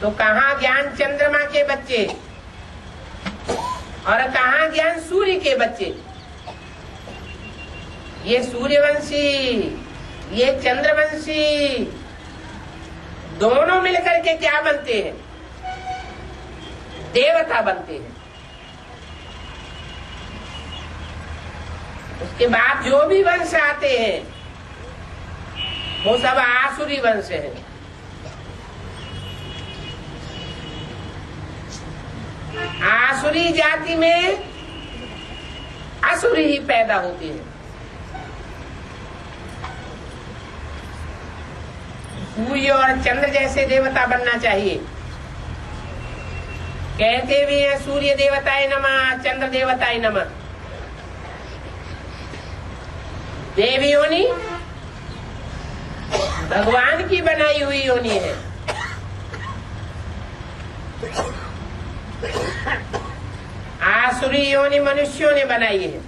तो कहाँ ज्ञान चंद्रमा के बच्चे और कहाँ ज्ञान सूर्य के बच्चे। ये सूर्यवंशी, ये चंद्रवंशी, दोनों मिलकर के क्या बनते हैं? देवता बनते हैं। उसके बाद जो भी वंश आते हैं वो सब आसुरी वंश है। आसुरी जाति में असुरी ही पैदा होती है। सूर्य और चंद्र जैसे देवता बनना चाहिए। कहते भी हैं सूर्य देवताय नमः, चंद्र देवताय नमः। देव योनि भगवान की बनाई हुई योनि है। आसुरी योनि मनुष्यों ने बनाई है,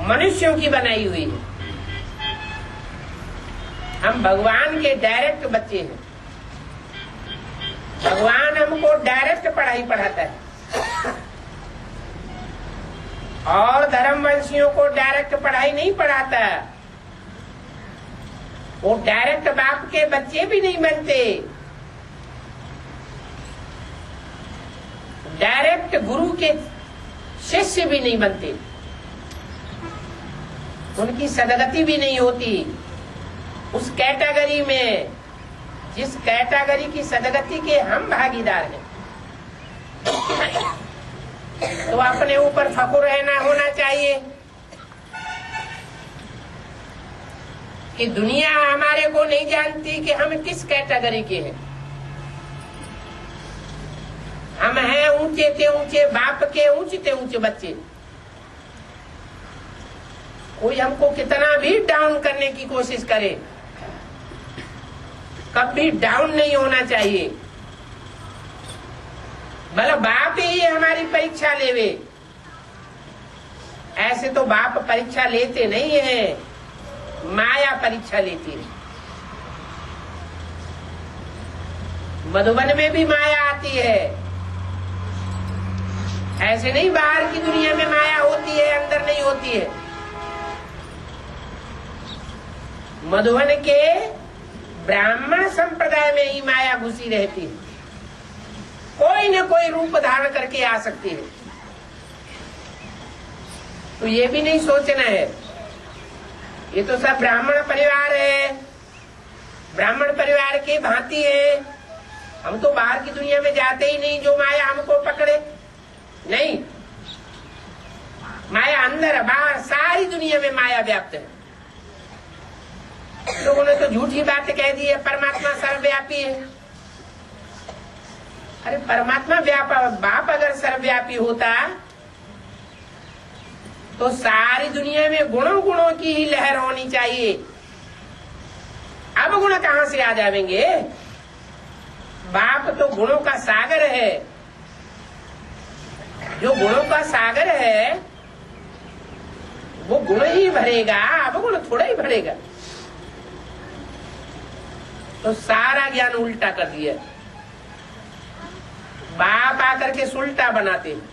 मनुष्यों की बनाई हुई है। हम भगवान के डायरेक्ट बच्चे हैं। भगवान हमको डायरेक्ट पढ़ाई पढ़ाता है, और धर्मवंशियों को डायरेक्ट पढ़ाई नहीं पढ़ाता। वो डायरेक्ट बाप के बच्चे भी नहीं बनते, डायरेक्ट गुरु के शिष्य भी नहीं बनते, उनकी सदगति भी नहीं होती। उस कैटेगरी में, जिस कैटेगरी की सदगति के हम भागीदार हैं, तो अपने ऊपर फखुर रहना होना चाहिए कि दुनिया हमारे को नहीं जानती कि हम किस कैटेगरी के हैं। हम हैं ऊंचे से ऊंचे बाप के ऊंचे से ऊंचे बच्चे। कोई हमको कितना भी डाउन करने की कोशिश करे, कभी डाउन नहीं होना चाहिए। भला बाप ही हमारी परीक्षा लेवे, ऐसे तो बाप परीक्षा लेते नहीं है, माया परीक्षा लेती है। मधुबन में भी माया आती है, ऐसे नहीं बाहर की दुनिया में माया होती है, अंदर नहीं होती है। मधुबन के ब्राह्मण संप्रदाय में ही माया घुसी रहती है, कोई न कोई रूप धारण करके आ सकती है। तो ये भी नहीं सोचना है, ये तो सब ब्राह्मण परिवार है, ब्राह्मण परिवार की भांति है, हम तो बाहर की दुनिया में जाते ही नहीं जो माया हमको पकड़े। नहीं, माया अंदर बाहर सारी दुनिया में माया व्याप्त है। लोगों ने तो झूठी बात कह दी है, परमात्मा सर्वव्यापी है। अरे परमात्मा बाप अगर सर्वव्यापी होता तो सारी दुनिया में गुणों की ही लहर होनी चाहिए। अब गुण कहां से आ जाएंगे? बाप तो गुणों का सागर है, जो गुणों का सागर है वो गुण ही भरेगा, अब गुण थोड़ा ही भरेगा। तो सारा ज्ञान उल्टा कर दिया, बाप आकर के सुलटा बनाते हैं।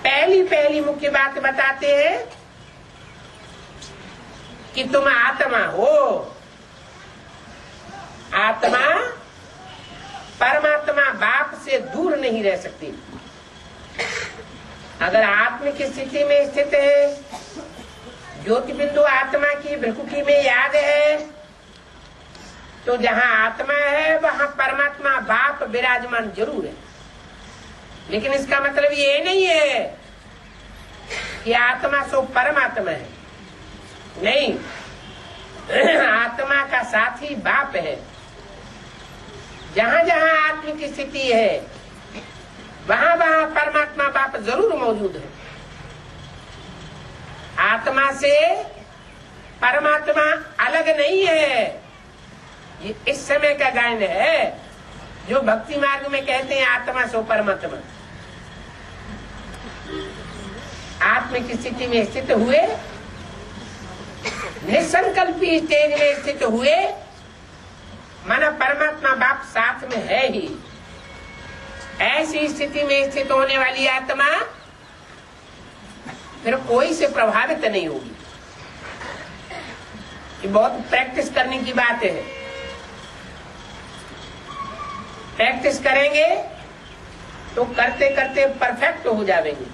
पहली मुख्य बात बताते हैं कि तुम आत्मा हो, आत्मा परमात्मा बाप से दूर नहीं रह सकती। अगर आत्म की स्थिति में स्थित है, ज्योति बिंदु आत्मा की भ्रुकुटी में याद है, तो जहां आत्मा है वहां परमात्मा बाप विराजमान जरूर है। लेकिन इसका मतलब ये नहीं है कि आत्मा सो परमात्मा है, नहीं, आत्मा का साथी बाप है। जहां जहां आत्मा की स्थिति है वहां वहां परमात्मा बाप जरूर मौजूद है। आत्मा से परमात्मा अलग नहीं है। ये इस समय का गायन है जो भक्ति मार्ग में कहते हैं आत्मा सो परमात्मा। आत्मा की स्थिति में स्थित हुए, निसंकल्पी स्टेज में स्थित हुए, माना परमात्मा बाप साथ में है ही। ऐसी स्थिति में स्थित होने वाली आत्मा फिर कोई से प्रभावित नहीं होगी। ये बहुत प्रैक्टिस करने की बात है। प्रैक्टिस करेंगे तो करते करते परफेक्ट हो जाएंगे।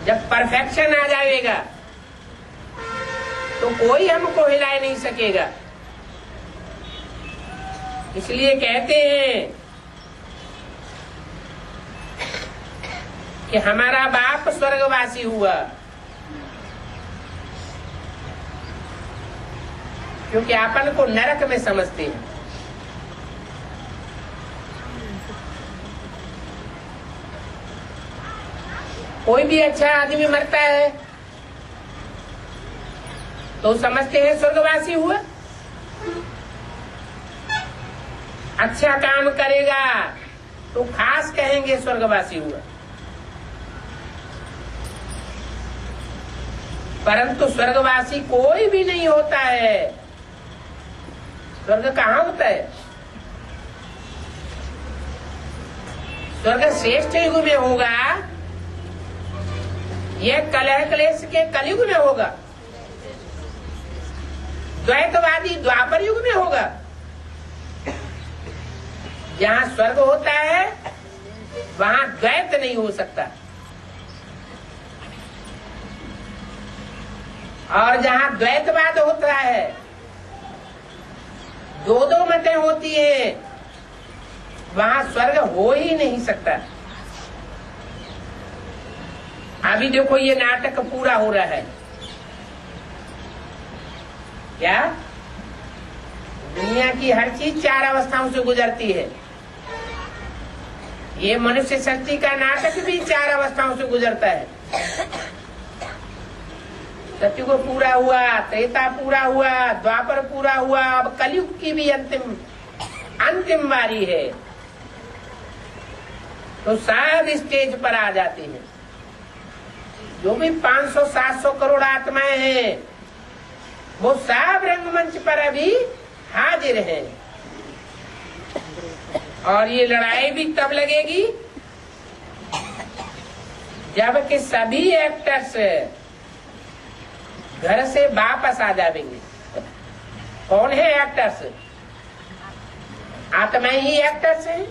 जब परफेक्शन आ जाएगा तो कोई हमको हिला नहीं सकेगा। इसलिए कहते हैं कि हमारा बाप स्वर्गवासी हुआ, क्योंकि अपन को नरक में समझते हैं। कोई भी अच्छा आदमी मरता है तो समझते हैं स्वर्गवासी हुआ। अच्छा काम करेगा तो खास कहेंगे स्वर्गवासी हुआ। परंतु स्वर्गवासी कोई भी नहीं होता है। स्वर्ग कहाँ होता है? स्वर्ग श्रेष्ठ युग में होगा, यह कलह क्लेश के कलयुग में होगा। द्वैतवादी द्वापर युग में होगा। जहाँ स्वर्ग होता है वहाँ द्वैत नहीं हो सकता, और जहाँ द्वैतवाद होता है, दो दो मतें होती है, वहाँ स्वर्ग हो ही नहीं सकता। अभी देखो ये नाटक पूरा हो रहा है। क्या? दुनिया की हर चीज चार अवस्थाओं से गुजरती है। ये मनुष्य शक्ति का नाटक भी चार अवस्थाओं से गुजरता है। सतयुग पूरा हुआ, त्रेता पूरा हुआ, द्वापर पूरा हुआ, अब कलयुग की भी अंतिम बारी है। तो सब स्टेज पर आ जाते हैं। जो भी 500-700 करोड़ आत्माएं हैं वो सब रंगमंच पर अभी हाजिर हैं। और ये लड़ाई भी तब लगेगी जब कि सभी एक्टर्स घर से वापस आ जाएंगे। कौन है एक्टर्स? आत्माएं ही एक्टर्स हैं।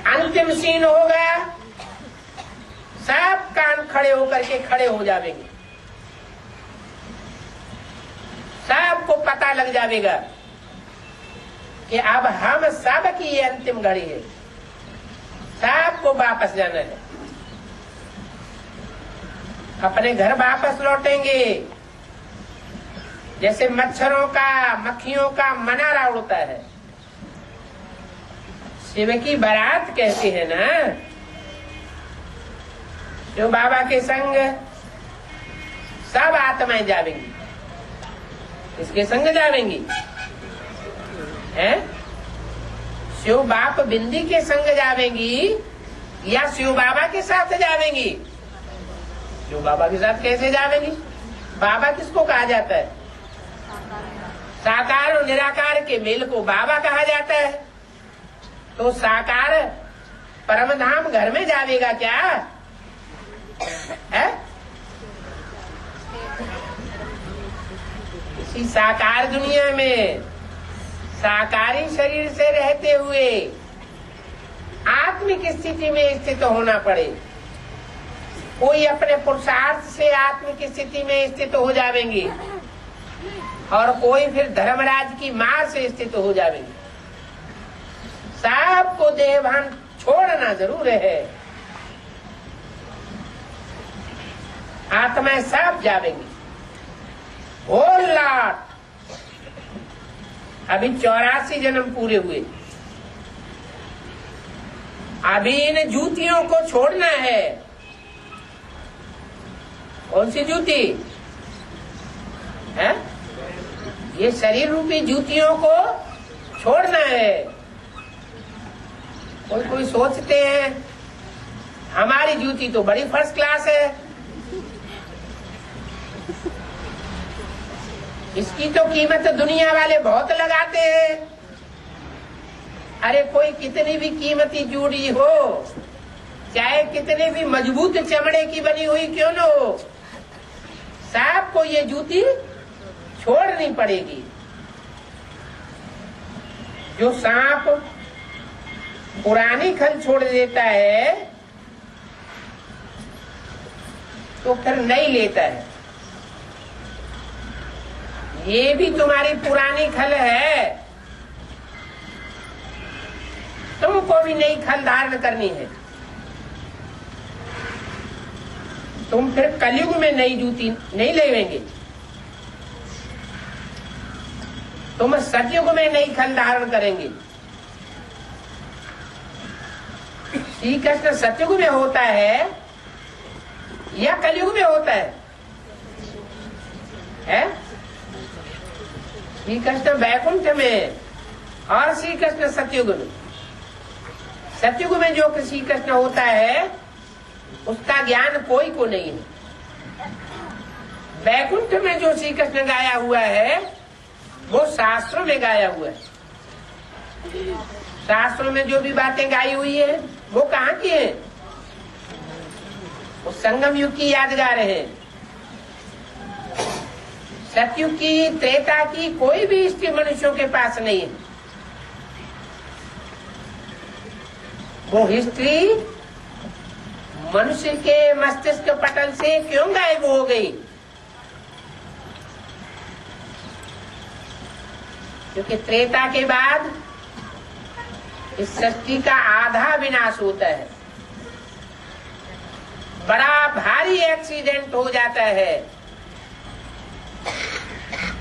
अंतिम सीन होगा, सब कान खड़े होकर के खड़े हो जाएंगे। सबको पता लग जाएगा कि अब हम सब की ये अंतिम घड़ी है, सबको वापस जाना है, अपने घर वापस लौटेंगे। जैसे मच्छरों का, मक्खियों का मनारा उड़ता है, शिव की बारात कहते हैं ना, जो बाबा के संग सब आत्माएं जावेंगी। किसके संग जावेंगी? हैं? शिव बाप बिंदी के संग जावेंगी या शिव बाबा के साथ जावेंगी? शिव बाबा के साथ कैसे जावेंगी? बाबा किसको कहा जाता है? साकार और निराकार के मेल को बाबा कहा जाता है। तो साकार परमधाम घर में जावेगा क्या है? इसी साकार दुनिया में साकारी शरीर से रहते हुए आत्मिक स्थिति में स्थित होना पड़े। कोई अपने पुरुषार्थ से आत्मिक स्थिति में स्थित हो जाएंगे और कोई फिर धर्मराज की मां से स्थित हो जाएंगे। सबको देहभान छोड़ना जरूर है। आत्माएं सब जावेंगी। Whole lot. अभी 84 जन्म पूरे हुए। अभी इन जूतियों को छोड़ना है। कौन सी जूती है? ये शरीर रूपी जूतियों को छोड़ना है। कोई सोचते हैं हमारी जूती तो बड़ी फर्स्ट क्लास है, इसकी तो कीमत दुनिया वाले बहुत लगाते हैं। अरे कोई कितनी भी कीमती जूड़ी हो, चाहे कितने भी मजबूत चमड़े की बनी हुई क्यों न हो, सबको ये जूती छोड़नी पड़ेगी। जो सांप पुरानी खल छोड़ देता है तो फिर नहीं लेता है। ये भी तुम्हारी पुरानी खल है, तुमको भी नई खल धारण करनी है। तुम फिर कलयुग में नई जूती नहीं लेवेंगे, तुम सतयुग में नई खल धारण करेंगे। श्री कृष्ण सतयुग में होता है या कलयुग में होता है? श्री कृष्ण वैकुंठ में और श्री कृष्ण सतयुग में। सतयुग में जो श्री कृष्ण होता है उसका ज्ञान कोई को नहीं है। वैकुंठ में जो श्री कृष्ण गाया हुआ है वो शास्त्रों में गाया हुआ है। शास्त्रों में जो भी बातें गाई हुई है वो कहाँ की है? वो संगम युग की यादगार है। सतयुग की, त्रेता की कोई भी हिस्ट्री मनुष्यों के पास नहीं है। वो हिस्ट्री मनुष्य के मस्तिष्क पटल से क्यों गायब हो गई? क्योंकि त्रेता के बाद इस सृष्टि का आधा विनाश होता है। बड़ा भारी एक्सीडेंट हो जाता है।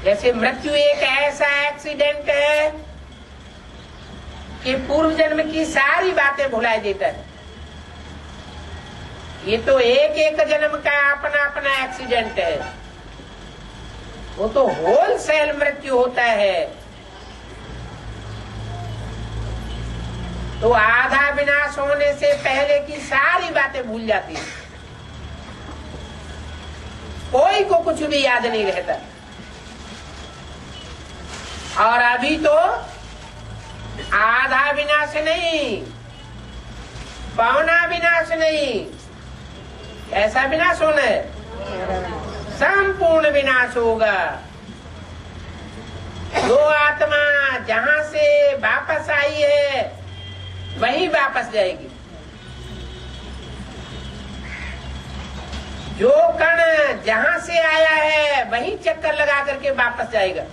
जैसे मृत्यु एक ऐसा एक्सीडेंट है कि पूर्व जन्म की सारी बातें भुला देता है। ये तो एक एक जन्म का अपना अपना एक्सीडेंट है। वो तो होल सेल मृत्यु होता है। तो आधा विनाश होने से पहले की सारी बातें भूल जाती है, कोई को कुछ भी याद नहीं रहता। और अभी तो आधा विनाश नहीं, पौना विनाश नहीं, ऐसा विनाश होना है, संपूर्ण विनाश होगा। जो आत्मा जहां से वापस आई है वहीं वापस जाएगी। जो कण जहां से आया है वहीं चक्कर लगा करके वापस जाएगा।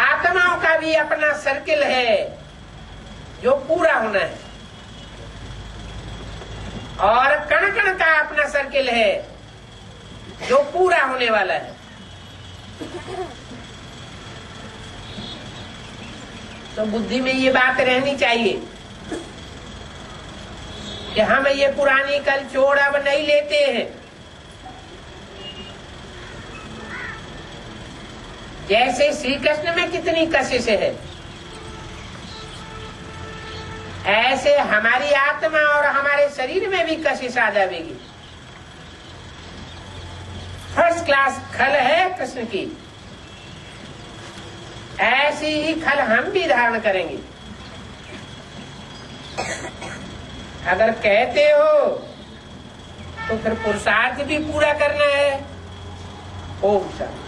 आत्माओं का भी अपना सर्किल है जो पूरा होना है, और कण कण का अपना सर्किल है जो पूरा होने वाला है। तो बुद्धि में ये बात रहनी चाहिए कि हम ये पुरानी कल छोड़ अब नहीं लेते हैं। जैसे श्री कृष्ण में कितनी कशिश है, ऐसे हमारी आत्मा और हमारे शरीर में भी कशिश आ जाएगी। फर्स्ट क्लास खल है कृष्ण की, ऐसी ही खल हम भी धारण करेंगे। अगर कहते हो तो फिर पुरुषार्थ भी पूरा करना है। ओम शांति।